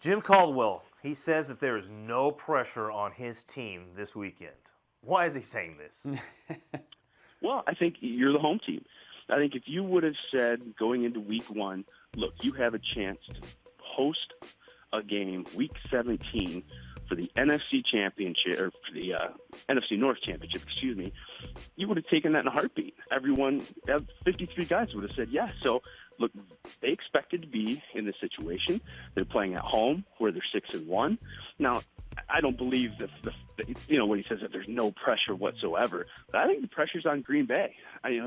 Jim Caldwell, he says that there is no pressure on his team this weekend. Why is he saying this? Well, I think you're the home team. I think if you would have said going into week 1, look, you have a chance to host a game week 17 for the NFC championship, or for the NFC North championship, excuse me, you would have taken that in a heartbeat. Everyone, 53 guys would have said yes. So, look, they expected to be in this situation. They're playing at home where they're 6-1. Now, I don't believe that when he says that there's no pressure whatsoever. But I think the pressure's on Green Bay.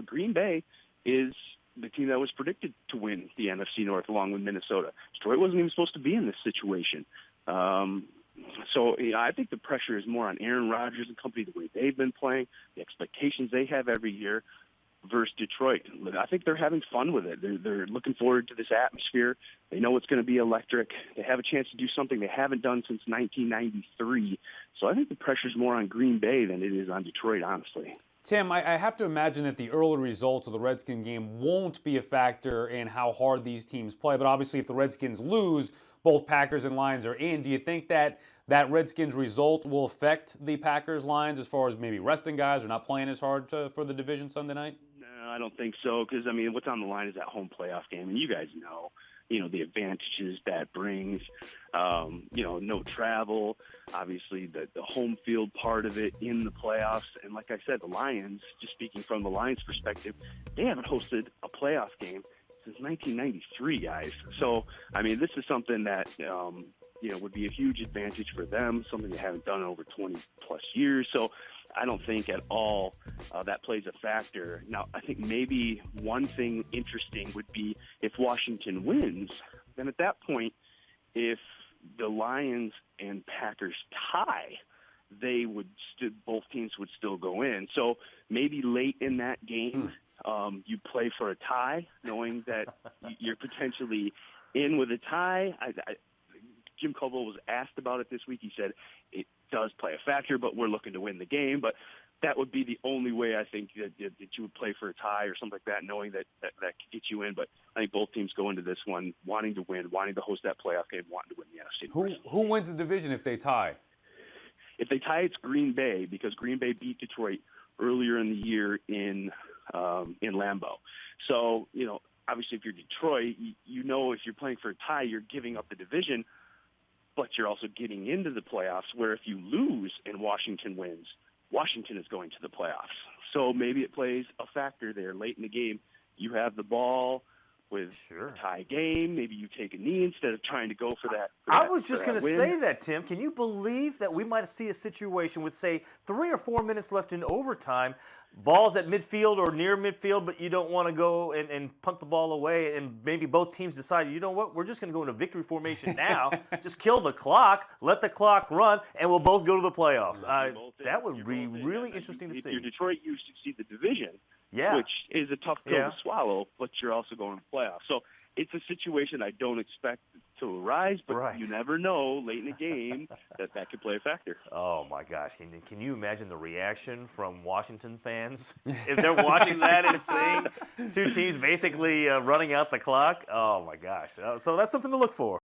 Green Bay is the team that was predicted to win the NFC North along with Minnesota. Detroit wasn't even supposed to be in this situation. I think the pressure is more on Aaron Rodgers and company, the way they've been playing, the expectations they have every year versus Detroit. I think they're having fun with it. They're looking forward to this atmosphere. They know it's going to be electric. They have a chance to do something they haven't done since 1993. So I think the pressure's more on Green Bay than it is on Detroit, honestly. Tim, I have to imagine that the early results of the Redskins game won't be a factor in how hard these teams play. But obviously, if the Redskins lose, both Packers and Lions are in. Do you think that Redskins result will affect the Packers Lions as far as maybe resting guys or not playing as hard for the division Sunday night? No, I don't think so, because, what's on the line is that home playoff game, and you guys know, the advantages that brings, no travel, obviously the home field part of it in the playoffs. And like I said, the Lions, just speaking from the Lions perspective, they haven't hosted a playoff game since 1993, guys. So, this is something that, would be a huge advantage for them, something they haven't done in over 20-plus years. So I don't think at all that plays a factor. Now, I think maybe one thing interesting would be if Washington wins, then at that point, if the Lions and Packers tie, both teams would still go in. So maybe late in that game, you play for a tie, knowing that you're potentially in with a tie. Jim Caldwell was asked about it this week. He said it does play a factor, but we're looking to win the game. But that would be the only way I think that you would play for a tie or something like that, knowing that could get you in. But I think both teams go into this one wanting to win, wanting to host that playoff game, wanting to win the NFC. Who wins the division if they tie? If they tie, it's Green Bay, because Green Bay beat Detroit earlier in the year in Lambeau. So, obviously if you're Detroit, if you're playing for a tie, you're giving up the division, but you're also getting into the playoffs, where if you lose and Washington wins, Washington is going to the playoffs. So maybe it plays a factor there late in the game. You have the ball with a tie game. Maybe you take a knee instead of trying to go for that. I was just going to say that, Tim. Can you believe that we might see a situation with, say, 3 or 4 minutes left in overtime, balls at midfield or near midfield, but you don't want to go and punt the ball away, and maybe both teams decide, you know what, we're just going to go into victory formation now, just kill the clock, let the clock run, and we'll both go to the playoffs. That would be really interesting to see. If you're Detroit, you succeed the division, yeah, which is a tough pill to swallow, but you're also going to the playoffs. So it's a situation I don't expect to arise, but you never know late in the game that could play a factor. Oh, my gosh. Can you imagine the reaction from Washington fans if they're watching that and seeing two teams basically running out the clock? Oh, my gosh. So that's something to look for.